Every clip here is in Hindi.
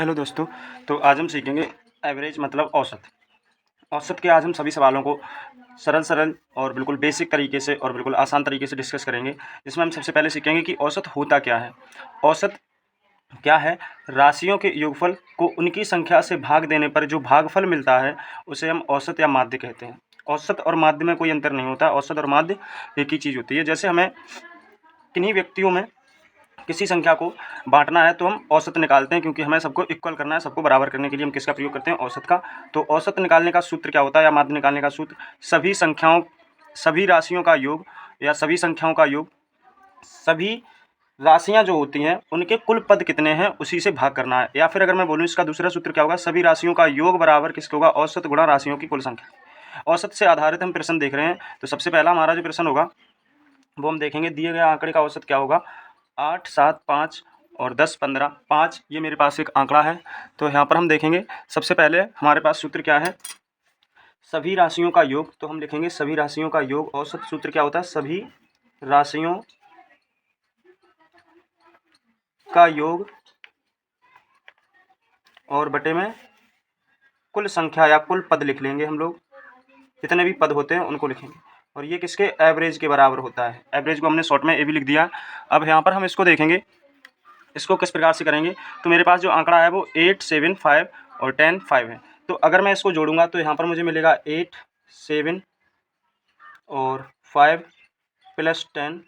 हेलो दोस्तों। तो आज हम सीखेंगे एवरेज मतलब औसत। औसत के आज हम सभी सवालों को सरल और बिल्कुल बेसिक तरीके से और बिल्कुल आसान तरीके से डिस्कस करेंगे। इसमें हम सबसे पहले सीखेंगे कि औसत होता क्या है। औसत क्या है? राशियों के योगफल को उनकी संख्या से भाग देने पर जो भागफल मिलता है उसे हम औसत या माध्य कहते हैं। औसत और माध्य में कोई अंतर नहीं होता। औसत और माध्य एक ही चीज़ होती है। जैसे हमें किन्हीं व्यक्तियों में किसी संख्या को बांटना है तो हम औसत निकालते हैं, क्योंकि हमें सबको इक्वल करना है। सबको बराबर करने के लिए हम किसका प्रयोग करते हैं? औसत का। तो औसत निकालने का सूत्र क्या होता है, या माध्य निकालने का सूत्र? सभी राशियों का योग या सभी संख्याओं का योग, सभी राशियां जो होती हैं उनके कुल पद कितने हैं उसी से भाग करना है। या फिर अगर मैं बोलूँ इसका दूसरा सूत्र क्या होगा, सभी राशियों का योग बराबर किसका होगा? औसत गुणा राशियों की कुल संख्या। औसत से आधारित हम प्रश्न देख रहे हैं। तो सबसे पहला हमारा जो प्रश्न होगा वो हम देखेंगे, दिए गए आंकड़े का औसत क्या होगा? 8, 7, 5 और 10, 15, 5 ये मेरे पास एक आंकड़ा है। तो यहाँ पर हम देखेंगे सबसे पहले हमारे पास सूत्र क्या है? सभी राशियों का योग। तो हम लिखेंगे सभी राशियों का योग। औसत सूत्र क्या होता है? सभी राशियों का योग और बटे में कुल संख्या या कुल पद लिख लेंगे हम लोग। जितने भी पद होते हैं उनको लिखेंगे, और ये किसके? एवरेज के बराबर होता है। एवरेज को हमने शॉर्ट में ए भी लिख दिया। अब यहाँ पर हम इसको देखेंगे, इसको किस प्रकार से करेंगे। तो मेरे पास जो आंकड़ा है वो 8, 7, 5 और 10, 5 है। तो अगर मैं इसको जोड़ूंगा तो यहाँ पर मुझे मिलेगा 8, 7 और 5 प्लस 10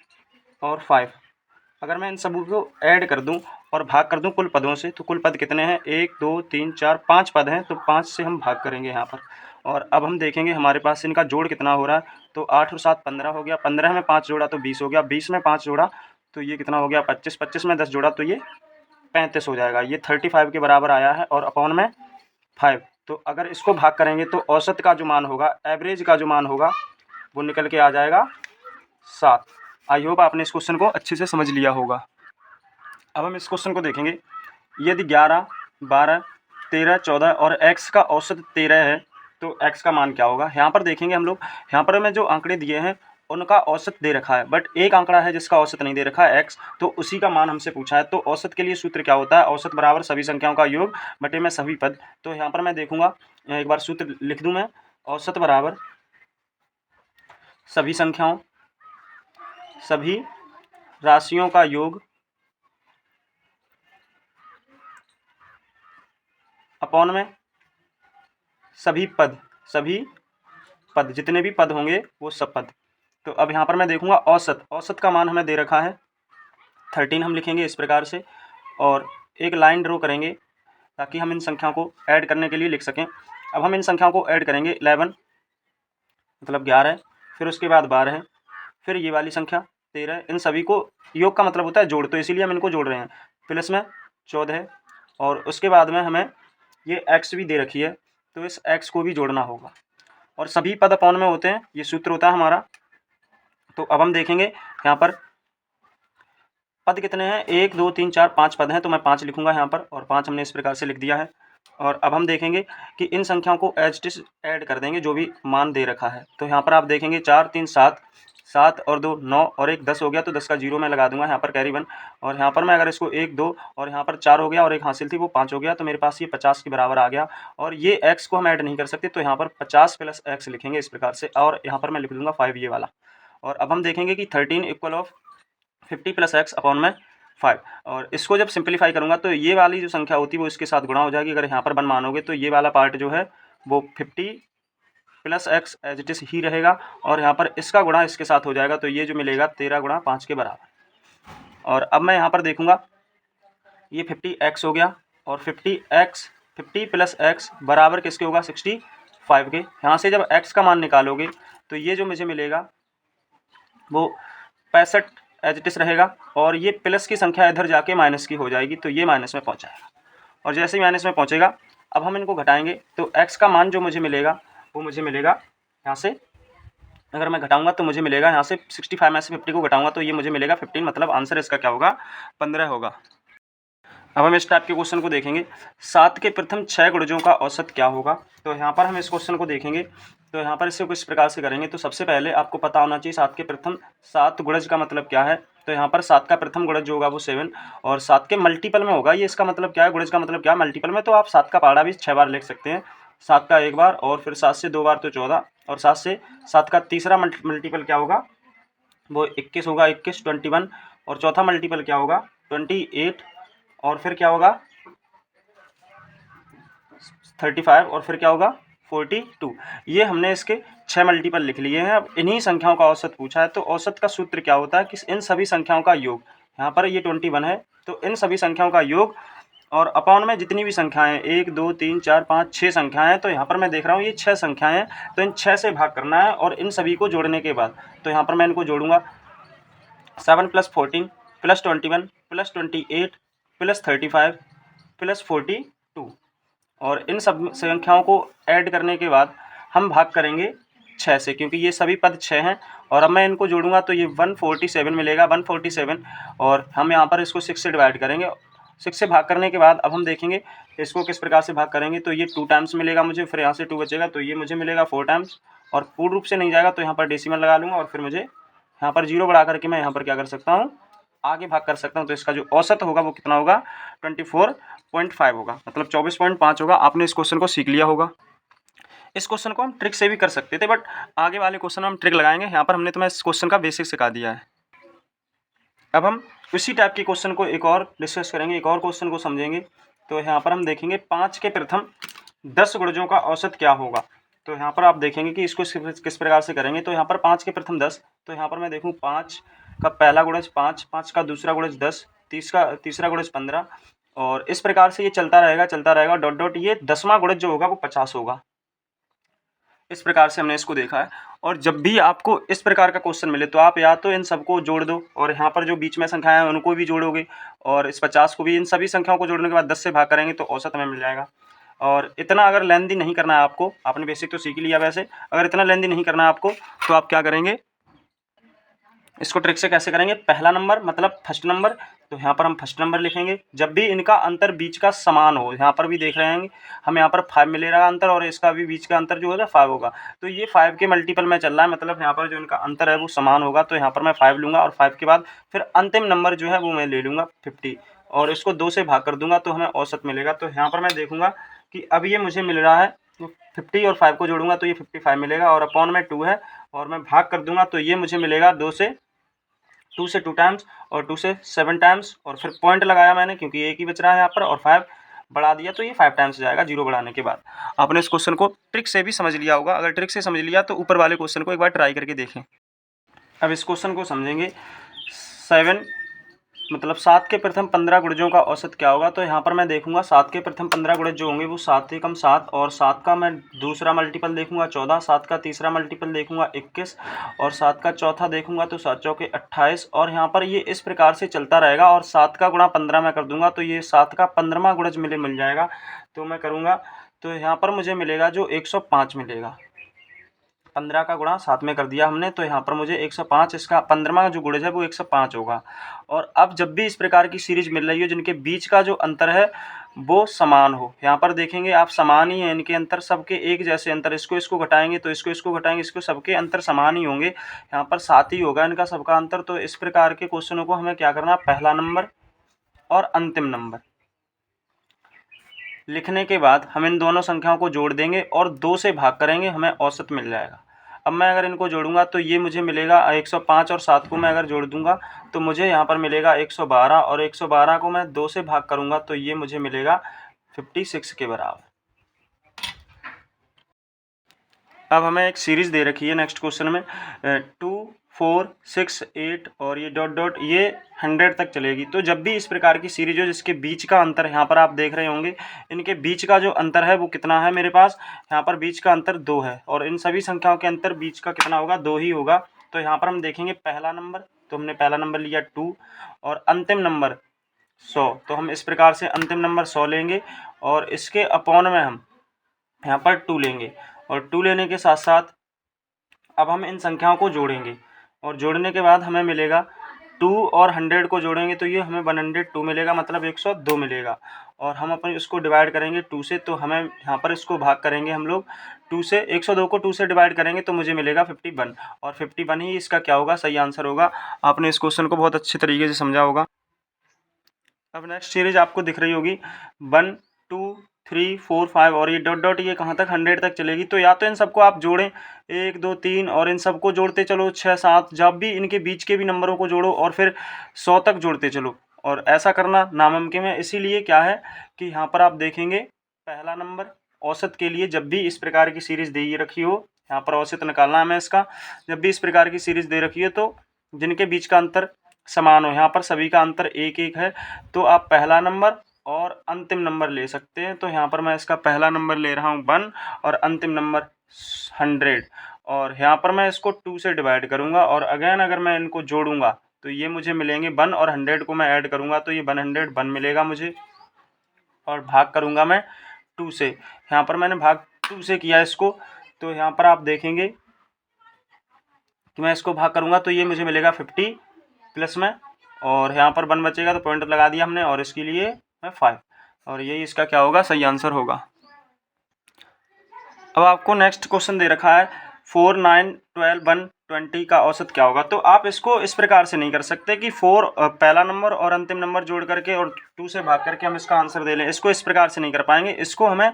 और 5। अगर मैं इन सबों को ऐड कर दूं और भाग कर दूं कुल पदों से, तो कुल पद कितने हैं? 1, 2, 3, 4, 5 पद हैं। तो 5 से हम भाग करेंगे यहाँ पर। और अब हम देखेंगे हमारे पास इनका जोड़ कितना हो रहा है। तो 8 और 7 15 हो गया। 15 में 5 जोड़ा तो 20 हो गया। 20 में 5 जोड़ा तो ये कितना हो गया? 25। 25 में 10 जोड़ा तो ये 35 हो जाएगा। ये 35 के बराबर आया है, और अपॉन में 5। तो अगर इसको भाग करेंगे तो औसत का जो मान होगा, एवरेज का जो मान होगा, वो निकल के आ जाएगा 7। आई होप आपने इस क्वेश्चन को अच्छे से समझ लिया होगा। अब हम इस क्वेश्चन को देखेंगे। यदि 11, 12, 13, 14 और x का औसत 13 है तो x का मान क्या होगा? यहाँ पर देखेंगे हम लोग। यहाँ पर हमें जो आंकड़े दिए हैं उनका औसत दे रखा है, बट एक आंकड़ा है जिसका औसत नहीं दे रखा है, x, तो उसी का मान हमसे पूछा है। तो औसत के लिए सूत्र क्या होता है? औसत बराबर सभी संख्याओं का योग बटे में सभी पद। तो यहाँ पर मैं देखूंगा, एक बार सूत्र लिख दूं मैं। औसत बराबर सभी संख्याओं, सभी राशियों का योग अपॉन में सभी पद जितने भी पद होंगे वो सब पद। तो अब यहाँ पर मैं देखूंगा औसत का मान हमें दे रखा है 13। हम लिखेंगे इस प्रकार से, और एक लाइन ड्रॉ करेंगे ताकि हम इन संख्याओं को ऐड करने के लिए लिख सकें। अब हम इन संख्याओं को ऐड करेंगे। 11 मतलब 11, फिर उसके बाद 12 है, फिर ये वाली संख्या 13। इन सभी को, योग का मतलब होता है जोड़, तो इसीलिए हम इनको जोड़ रहे हैं। प्लस में 14 है, और उसके बाद में हमें ये x भी दे रखी है, तो इस x को भी जोड़ना होगा। और सभी पद अपॉन में होते हैं, ये सूत्र होता है हमारा। तो अब हम देखेंगे यहाँ पर पद कितने हैं? 1, 2, 3, 4, 5 पद हैं। तो मैं 5 लिखूंगा यहाँ पर, और 5 हमने इस प्रकार से लिख दिया है। और अब हम देखेंगे कि इन संख्याओं को एज इट इज ऐड कर देंगे जो भी मान दे रखा है। तो यहाँ पर आप देखेंगे 4, 3, 7, 7 और 2 9 और 1 10 हो गया। तो 10 का जीरो मैं लगा दूंगा यहाँ पर, कैरी 1। और यहाँ पर मैं अगर इसको 1, 2 और यहाँ पर 4 हो गया, और एक हासिल थी वो 5 हो गया। तो मेरे पास ये 50 के बराबर आ गया। और ये x को हम ऐड नहीं कर सकते, तो यहाँ पर 50 प्लस x लिखेंगे इस प्रकार से, और यहाँ पर मैं लिख दूंगा 5 ये वाला। और अब हम देखेंगे कि 13 equal of 50 plus x upon में 5। और इसको जब सिंप्लीफाई करूंगा तो ये वाली जो संख्या होती है वो इसके साथ गुणा हो जाएगी। अगर यहाँ पर 1 मानोगे तो ये वाला पार्ट जो है वो 50 plus x as it is ही रहेगा, और यहाँ पर इसका गुणा इसके साथ हो जाएगा। तो ये जो मिलेगा 13 गुणा 5 के बराबर। और अब मैं यहाँ पर देखूंगा, ये 50x हो गया, और 50 प्लस x बराबर किसके होगा? 65 के। यहाँ से जब x का मान निकालोगे तो ये जो मुझे मिलेगा वो 65 एज इट इज रहेगा, और ये प्लस की संख्या इधर जाके माइनस की हो जाएगी, तो ये माइनस में पहुंचाएगा। और जैसे ही माइनस में पहुंचेगा, अब हम इनको घटाएंगे तो x का मान जो मुझे मिलेगा वो मुझे मिलेगा यहाँ से, अगर मैं घटाऊंगा तो मुझे मिलेगा यहाँ से 65 में से 50 को घटाऊंगा तो ये मुझे मिलेगा 15। मतलब आंसर इसका क्या होगा? 15 होगा। अब हम इस टाइप के क्वेश्चन को देखेंगे। 7 के प्रथम 6 गुणजों का औसत क्या होगा? तो यहाँ पर हम इस क्वेश्चन को देखेंगे। तो यहाँ पर इससे किस प्रकार से करेंगे। तो सबसे पहले आपको पता होना चाहिए 7 के प्रथम 7 गुणज का मतलब क्या है। तो यहाँ पर 7 का प्रथम गुणज जो होगा वो 7 और 7 के मल्टीपल में होगा। ये इसका मतलब क्या है, गुणज का मतलब क्या है, मल्टीपल में। तो आप 7 का पहाड़ा भी 6 बार लिख सकते हैं, 7 का 1 बार और फिर 7 से 2 बार तो 14 और 7 से 7 का तीसरा मल्टीपल क्या होगा, वो 21 होगा, 21 21 और चौथा मल्टीपल क्या होगा 28 और फिर क्या होगा 35 और फिर क्या होगा 42। ये हमने इसके 6 मल्टीपल लिख लिए हैं। अब इन्हीं संख्याओं का औसत पूछा है, तो औसत का सूत्र क्या होता है कि इन सभी संख्याओं का योग, यहाँ पर ये 21 है तो इन सभी संख्याओं का योग और अपॉन में जितनी भी संख्याएं 1 2 3 4 5 6 संख्याएं हैं, तो यहाँ पर मैं देख रहा हूँ ये 6 संख्याएं हैं, तो इन 6 से भाग करना है और इन सभी को जोड़ने के बाद तो यहाँ पर मैं इनको जोड़ूंगा 7 + 14 + 21 + 28 + 35 + 42 और इन सब संख्याओं को ऐड करने के बाद हम भाग करेंगे 6 से, क्योंकि ये सभी पद 6 हैं और अब मैं इनको जोड़ूंगा तो ये 147 मिलेगा, 147 और हम यहाँ पर इसको 6 से डिवाइड करेंगे। 6 से भाग करने के बाद अब हम देखेंगे इसको किस प्रकार से भाग करेंगे, तो ये 2 टाइम्स मिलेगा मुझे, फिर यहाँ से 2 बचेगा तो ये मुझे मिलेगा 4 टाइम्स और पूर्ण रूप से नहीं जाएगा तो यहाँ पर डेसिमल लगा लूँगा और फिर मुझे यहाँ पर 0 बढ़ा करके मैं यहाँ पर क्या कर सकता हूँ, आगे भाग कर सकता हूँ। तो इसका जो औसत होगा वो कितना होगा 24.5 होगा, मतलब 24.5 होगा। आपने इस क्वेश्चन को सीख लिया होगा। इस क्वेश्चन को हम ट्रिक से भी कर सकते थे, बट आगे वाले क्वेश्चन में हम ट्रिक लगाएंगे। यहाँ पर हमने तुम्हें इस क्वेश्चन का बेसिक सिखा दिया है। अब हम उसी टाइप के क्वेश्चन को एक और डिस्कस करेंगे, एक और क्वेश्चन को समझेंगे। तो यहाँ पर हम देखेंगे 5 के प्रथम 10 गुणजों का औसत क्या होगा। तो यहाँ पर आप देखेंगे कि इसको किस प्रकार से करेंगे। तो यहाँ पर 5 के प्रथम 10, तो यहाँ पर मैं देखूँ 5 का पहला गुणज 5, 5 का दूसरा गुणज 10, तीसरा गुणज 15 और इस प्रकार से ये चलता रहेगा डॉट डॉट, ये 10वां गुणज जो होगा वो 50 होगा। इस प्रकार से हमने इसको देखा है। और जब भी आपको इस प्रकार का क्वेश्चन मिले तो आप या तो इन सबको जोड़ दो और यहाँ पर जो बीच में संख्याएं हैं उनको भी जोड़ोगे और इस 50 को भी, इन सभी संख्याओं को जोड़ने के बाद 10 से भाग करेंगे तो औसत हमें मिल जाएगा। और इतना अगर लेंथी नहीं करना है आपको, आपने बेसिक तो सीख लिया, वैसे अगर इतना लेंथी नहीं करना है आपको तो आप क्या करेंगे, इसको ट्रिक से कैसे करेंगे, पहला नंबर मतलब फर्स्ट नंबर, तो यहाँ पर हम फर्स्ट नंबर लिखेंगे जब भी इनका अंतर बीच का समान हो। यहाँ पर भी देख रहे हैं हम, यहाँ पर 5 मिलेगा अंतर और इसका भी बीच का अंतर जो होगा 5 होगा, तो ये 5 के मल्टीपल में चल रहा है, मतलब यहाँ पर जो इनका अंतर है वो समान होगा। तो यहाँ पर मैं 5 लूँगा और 5 के बाद फिर अंतिम नंबर जो है वो मैं ले लूँगा 50 और इसको 2 से भाग कर दूंगा तो हमें औसत मिलेगा। तो यहाँ पर मैं देखूँगा कि अब ये मुझे मिल रहा है 50 और 5 को जोड़ूंगा तो ये 55 मिलेगा और अपॉन में 2 है और मैं भाग कर दूंगा तो ये मुझे मिलेगा 2 से 2 टाइम्स और 2 से 7 टाइम्स और फिर पॉइंट लगाया मैंने क्योंकि एक ही बच रहा है यहाँ पर और 5 बढ़ा दिया तो ये 5 टाइम्स जाएगा 0 बढ़ाने के बाद। आपने इस क्वेश्चन को ट्रिक से भी समझ लिया होगा। अगर ट्रिक से समझ लिया तो ऊपर वाले क्वेश्चन को एक बार ट्राई करके देखें। अब इस क्वेश्चन को समझेंगे। 7 मतलब 7 के प्रथम 15 गुणजों का औसत क्या होगा। तो यहाँ पर मैं देखूंगा 7 के प्रथम 15 गुणज जो होंगे वो 7 एकम 7 और 7 का मैं दूसरा मल्टीपल देखूंगा 14, 7 का तीसरा मल्टीपल देखूंगा 21 और 7 का चौथा देखूंगा तो 7 चौके 28 और यहाँ पर ये इस प्रकार से चलता रहेगा और 7 का गुणा 15 मैं कर दूंगा तो ये 7 का 15वां गुणज मिल जाएगा। तो मैं करूँगा तो यहाँ पर मुझे मिलेगा जो 105 मिलेगा। 15 का गुणा 7 में कर दिया हमने तो यहाँ पर मुझे 105, इसका 15वां जो गुणज है वो 105 होगा। और अब जब भी इस प्रकार की सीरीज मिल रही हो जिनके बीच का जो अंतर है वो समान हो, यहाँ पर देखेंगे आप समान ही है इनके अंतर, सबके एक जैसे अंतर, इसको घटाएंगे तो इसको घटाएंगे, इसको सबके अंतर समान ही होंगे, यहाँ पर 7 ही होगा इनका सबका अंतर। तो इस प्रकार के क्वेश्चनों को हमें क्या करना, पहला नंबर और अंतिम नंबर लिखने के बाद हम इन दोनों संख्याओं को जोड़ देंगे और 2 से भाग करेंगे, हमें औसत मिल जाएगा। अब मैं अगर इनको जोड़ूंगा तो ये मुझे मिलेगा 105 और 7 को मैं अगर जोड़ दूंगा तो मुझे यहाँ पर मिलेगा 112 और 112 को मैं 2 से भाग करूंगा तो ये मुझे मिलेगा 56 के बराबर। अब हमें एक सीरीज दे रखी है नेक्स्ट क्वेश्चन में 2 4 6 8 और ये डॉट डॉट ये 100 तक चलेगी। तो जब भी इस प्रकार की सीरीज हो जिसके बीच का अंतर यहाँ पर आप देख रहे होंगे, इनके बीच का जो अंतर है वो कितना है मेरे पास, यहाँ पर बीच का अंतर 2 है और इन सभी संख्याओं के अंतर बीच का कितना होगा, 2 ही होगा। तो यहाँ पर हम देखेंगे पहला नंबर, तो हमने पहला नंबर लिया 2 और अंतिम नंबर 100, तो हम इस प्रकार से अंतिम नंबर 100 लेंगे और इसके अपॉन में हम यहाँ पर 2 लेंगे और 2 लेने के साथ साथ अब हम इन संख्याओं को जोड़ेंगे और जोड़ने के बाद हमें मिलेगा 2 और 100 को जोड़ेंगे तो ये हमें 102 मिलेगा, मतलब 102 मिलेगा। और हम अपन इसको डिवाइड करेंगे 2 से, तो हमें यहाँ पर इसको भाग करेंगे हम लोग 2 से। 102 को 2 से डिवाइड करेंगे तो मुझे मिलेगा 51, और 51 ही इसका क्या होगा, सही आंसर होगा। आपने इस क्वेश्चन को बहुत अच्छे तरीके से समझा होगा। अब नेक्स्ट सीरीज आपको दिख रही होगी 1 2 3 4 5, और ये डॉट डॉट ये कहाँ तक, 100 तक चलेगी। तो या तो इन सबको आप जोड़ें 1 2 3, और इन सबको जोड़ते चलो 6 7, जब भी इनके बीच के भी नंबरों को जोड़ो और फिर 100 तक जोड़ते चलो। और ऐसा करना नामुमकिन है, इसीलिए क्या है कि यहाँ पर आप देखेंगे पहला नंबर औसत के लिए जब भी इस प्रकार की सीरीज दे रखी हो, यहाँ पर औसत निकालना है हमें इसका। जब भी इस प्रकार की सीरीज दे रखी है तो जिनके बीच का अंतर समान हो, यहाँ पर सभी का अंतर 1 1 है, तो आप पहला नंबर और अंतिम नंबर ले सकते हैं। तो यहाँ पर मैं इसका पहला नंबर ले रहा हूँ 1 और अंतिम नंबर 100, और यहाँ पर मैं इसको 2 से डिवाइड करूँगा, और अगेन अगर मैं इनको जोड़ूंगा तो ये मुझे मिलेंगे 1, और 100 को मैं ऐड करूँगा तो ये 101 मिलेगा मुझे, और भाग करूँगा मैं 2 से। यहाँ पर मैंने भाग 2 से किया इसको, तो यहाँ पर आप देखेंगे कि मैं इसको भाग करूँगा तो ये मुझे मिलेगा 50 प्लस में, और यहाँ पर 1 बचेगा तो पॉइंट लगा दिया हमने, और इसके लिए मैं 5, और यही इसका क्या होगा, सही आंसर होगा। अब आपको नेक्स्ट क्वेश्चन दे रखा है 4 9 12 1 20 का औसत क्या होगा। तो आप इसको इस प्रकार से नहीं कर सकते कि 4 पहला नंबर और अंतिम नंबर जोड़ करके और 2 से भाग करके हम इसका आंसर दे लें, इसको इस प्रकार से नहीं कर पाएंगे। इसको हमें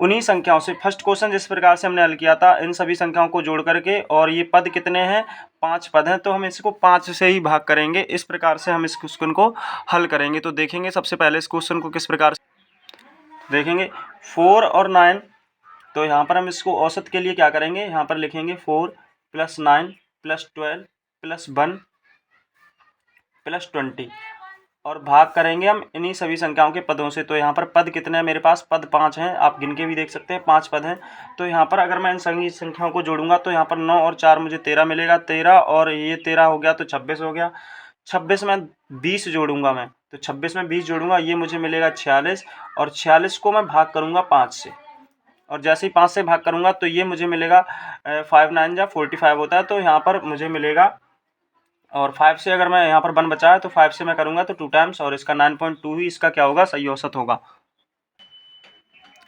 उन्हीं संख्याओं से, फर्स्ट क्वेश्चन जिस प्रकार से हमने हल किया था, इन सभी संख्याओं को जोड़ करके, और ये पद कितने हैं, 5 पद हैं, तो हम इसको 5 से ही भाग करेंगे। इस प्रकार से हम इस क्वेश्चन को हल करेंगे। तो देखेंगे सबसे पहले इस क्वेश्चन को किस प्रकार से देखेंगे। 4 और 9, तो यहाँ पर हम इसको औसत के लिए क्या करेंगे, यहाँ पर लिखेंगे 4 + 9 + 12 + 1 + 20, और भाग करेंगे हम इन्हीं सभी संख्याओं के पदों से। तो यहाँ पर पद कितने हैं मेरे पास, पद 5 हैं, आप गिन के भी देख सकते हैं 5 पद हैं। तो यहाँ पर अगर मैं इन सभी संख्याओं को जोड़ूंगा तो यहाँ पर 9 और 4 मुझे 13 मिलेगा, 13 और ये 13 हो गया तो 26 हो गया। 26 में 20 जोड़ूंगा मैं, तो 26 में 20 जोड़ूंगा, ये मुझे मिलेगा 46, और 46 को मैं भाग करूंगा 5 से, और जैसे ही 5 से भाग करूंगा तो ये मुझे मिलेगा 5 9 जा 45 होता है, तो यहाँ पर मुझे मिलेगा। और 5 से अगर मैं यहाँ पर 1 बचा है तो 5 से मैं करूँगा तो 2 टाइम्स, और इसका 9.2 ही इसका क्या होगा, सही औसत होगा।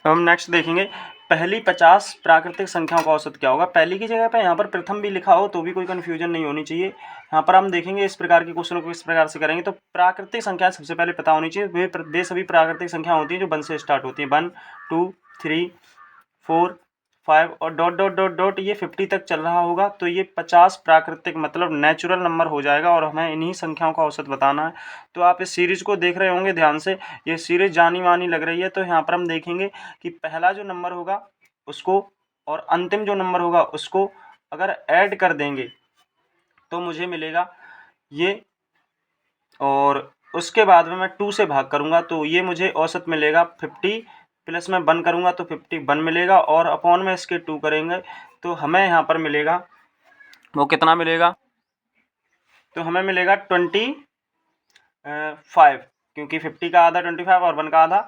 अब हम नेक्स्ट देखेंगे पहली 50 प्राकृतिक संख्याओं का औसत क्या होगा। पहली की जगह पे यहाँ पर प्रथम भी लिखा हो तो भी कोई कन्फ्यूजन नहीं होनी चाहिए। यहाँ पर हम देखेंगे इस प्रकार के क्वेश्चन को किस प्रकार से करेंगे। तो प्राकृतिक संख्या सबसे पहले पता होनी चाहिए, वे सभी प्राकृतिक संख्या होती हैं जो 1 से स्टार्ट होती हैं, 1 2 3 4 5 और डॉट डॉट डॉट डॉट ये 50 तक चल रहा होगा, तो ये 50 प्राकृतिक मतलब नेचुरल नंबर हो जाएगा, और हमें इन्हीं संख्याओं का औसत बताना है। तो आप इस सीरीज को देख रहे होंगे ध्यान से, ये सीरीज जानी मानी लग रही है। तो यहाँ पर हम देखेंगे कि पहला जो नंबर होगा उसको और अंतिम जो नंबर होगा उसको अगर ऐड कर देंगे तो मुझे मिलेगा ये, और उसके बाद में मैं 2 से भाग करूँगा तो ये मुझे औसत मिलेगा 50, प्लस में 1 करूँगा तो 51 मिलेगा, और अपॉन में इसके 2 करेंगे तो हमें यहाँ पर मिलेगा वो कितना मिलेगा, तो हमें मिलेगा 25, क्योंकि 50 का आधा 25 और 1 का आधा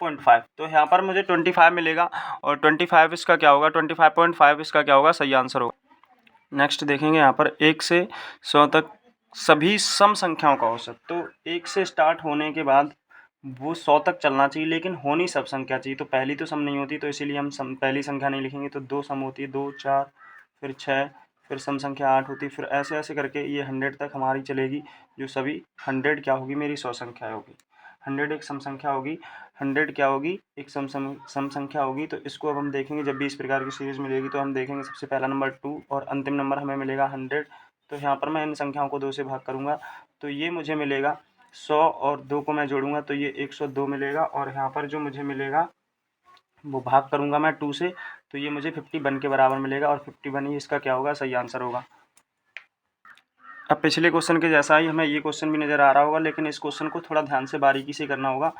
0.5, तो यहाँ पर मुझे 25 मिलेगा, और 25 इसका क्या होगा, 25.5 इसका क्या होगा, सही आंसर होगा। नेक्स्ट देखेंगे यहाँ पर 1 से 100 तक सभी सम संख्याओं का औसत। तो 1 से स्टार्ट होने के बाद वो 100 तक चलना चाहिए, लेकिन होनी सब संख्या चाहिए। तो पहली तो सम नहीं होती, तो इसीलिए हम पहली संख्या नहीं लिखेंगे। तो 2 सम होती है, 2 4 फिर 6, फिर सम संख्या 8 होती है, फिर ऐसे ऐसे करके ये 100 तक हमारी चलेगी, जो सभी 100 क्या होगी, मेरी 100 संख्या होगी। 100 एक सम संख्या होगी, 100 क्या होगी, एक सम संख्या होगी। तो इसको अब हम देखेंगे जब भी इस प्रकार की सीरीज मिलेगी तो हम देखेंगे सबसे पहला नंबर 2 और अंतिम नंबर हमें मिलेगा 100। तो यहाँ पर मैं इन संख्याओं को 2 से भाग करूँगा तो ये मुझे मिलेगा 100, और 2 को मैं जोड़ूंगा तो ये 102 मिलेगा, और यहाँ पर जो मुझे मिलेगा वो भाग करूँगा मैं 2 से तो ये मुझे 51 के बराबर मिलेगा, और 51 ही इसका क्या होगा, सही आंसर होगा। अब पिछले क्वेश्चन के जैसा ही हमें ये क्वेश्चन भी नज़र आ रहा होगा, लेकिन इस क्वेश्चन को थोड़ा ध्यान से बारीकी से करना होगा।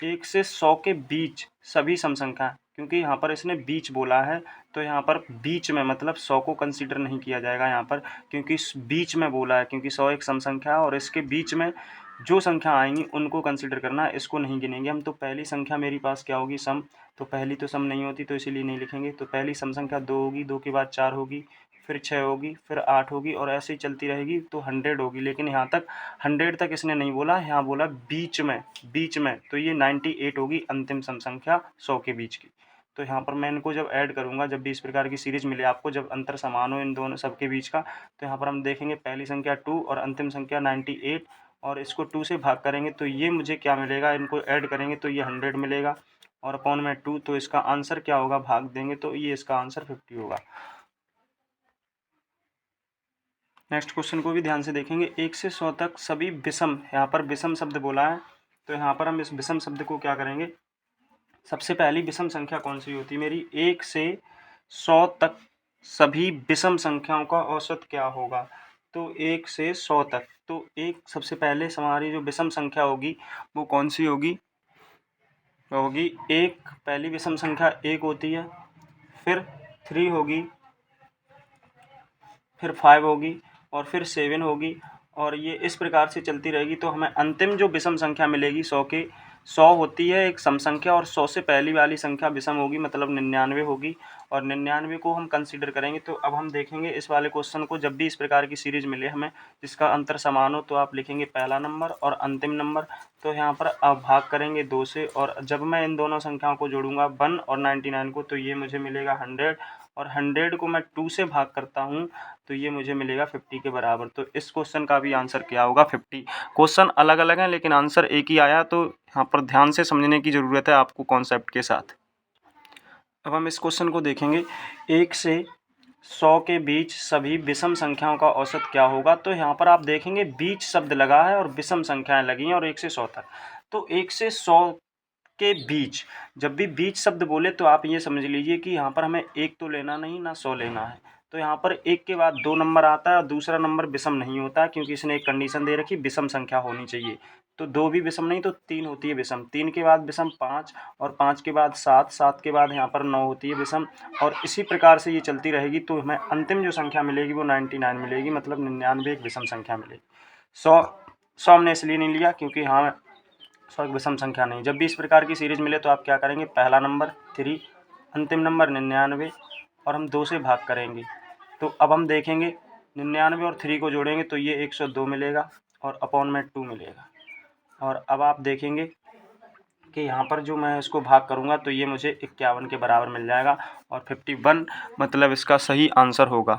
1 से 100 के बीच सभी सम संख्या, क्योंकि यहाँ पर इसने बीच बोला है, तो यहाँ पर बीच में मतलब 100 को कंसीडर नहीं किया जाएगा यहाँ पर, क्योंकि बीच में बोला है, क्योंकि 100 एक सम संख्या है और इसके बीच में जो संख्या आएंगी उनको कंसीडर करना है, इसको नहीं गिनेंगे हम। तो पहली संख्या मेरे पास क्या होगी, सम, तो पहली तो सम नहीं होती तो इसीलिए नहीं लिखेंगे। तो पहली सम संख्या 2 होगी, 2 के बाद 4 होगी, फिर 6 होगी, फिर 8 होगी और ऐसे ही चलती रहेगी तो 100 होगी। लेकिन यहाँ तक 100 तक इसने नहीं बोला, यहाँ बोला बीच में, बीच में, तो ये 98 होगी अंतिम सम संख्या 100 के बीच की। तो यहाँ पर मैं इनको जब ऐड करूँगा, जब भी इस प्रकार की सीरीज मिले आपको, जब अंतर समान हो इन दोनों सबके बीच का, तो यहाँ पर हम देखेंगे पहली संख्या 2 और अंतिम संख्या 98 और इसको 2 से भाग करेंगे तो ये मुझे क्या मिलेगा, इनको ऐड करेंगे तो ये 100 मिलेगा और अपॉन में 2, तो इसका आंसर क्या होगा, भाग देंगे तो ये इसका आंसर 50 होगा। नेक्स्ट क्वेश्चन को भी ध्यान से देखेंगे। 1 से 100 तक सभी विषम, यहाँ पर विषम शब्द बोला है, तो यहाँ पर हम इस विषम शब्द को क्या करेंगे, सबसे पहली विषम संख्या कौन सी होती है मेरी, 1 से 100 तक सभी विषम संख्याओं का औसत क्या होगा। तो 1 से 100 तक, तो एक सबसे पहले हमारी जो विषम संख्या होगी वो कौन सी होगी, वो होगी एक, पहली विषम संख्या 1 होती है, फिर 3 होगी, फिर 5 होगी और फिर 7 होगी और ये इस प्रकार से चलती रहेगी। तो हमें अंतिम जो विषम संख्या मिलेगी 100 के, 100 होती है एक सम संख्या और 100 से पहली वाली संख्या विषम होगी, मतलब 99 होगी और 99 को हम कंसीडर करेंगे। तो अब हम देखेंगे इस वाले क्वेश्चन को, जब भी इस प्रकार की सीरीज मिले हमें जिसका अंतर समान हो, तो आप लिखेंगे पहला नंबर और अंतिम नंबर। तो यहाँ पर आप भाग करेंगे 2 से और जब मैं इन दोनों संख्याओं को जोड़ूंगा 1 और 99 को, तो ये मुझे मिलेगा 100 और 100 को मैं 2 से भाग करता हूँ तो ये मुझे मिलेगा 50 के बराबर। तो इस क्वेश्चन का भी आंसर क्या होगा, 50। क्वेश्चन अलग अलग हैं लेकिन आंसर एक ही आया, तो यहाँ पर ध्यान से समझने की ज़रूरत है आपको कॉन्सेप्ट के साथ। अब हम इस क्वेश्चन को देखेंगे, 1 से 100 के बीच सभी विषम संख्याओं का औसत क्या होगा। तो यहाँ पर आप देखेंगे बीच शब्द लगा है और विषम संख्याएं लगी हैं और 1 से 100 तक। तो 1 से 100 के बीच, जब भी बीच शब्द बोले तो आप ये समझ लीजिए कि यहाँ पर हमें 1 तो लेना नहीं ना 100 लेना है। तो यहाँ पर 1 के बाद 2 नंबर आता है और दूसरा नंबर विषम नहीं होता है, क्योंकि इसने एक कंडीशन दे रखी विषम संख्या होनी चाहिए। तो 2 भी विषम नहीं तो 3 होती है विषम, 3 के बाद विषम 5 और 5 के बाद 7, 7 के बाद यहाँ पर 9 होती है विषम और इसी प्रकार से ये चलती रहेगी। तो हमें अंतिम जो संख्या मिलेगी वो 99 मिलेगी, मतलब 99 एक विषम संख्या मिलेगी। 100 हमने इसलिए नहीं लिया क्योंकि हाँ 100 एक विषम संख्या नहीं। जब भी इस प्रकार की सीरीज मिले तो आप क्या करेंगे, पहला नंबर 3, अंतिम नंबर 99 और हम 2 से भाग करेंगे। तो अब हम देखेंगे 99 और 3 को जोड़ेंगे तो ये 102 मिलेगा और अपॉन में 2 मिलेगा। और अब आप देखेंगे कि यहाँ पर जो मैं इसको भाग करूँगा तो ये मुझे 51 के बराबर मिल जाएगा और 51 मतलब इसका सही आंसर होगा।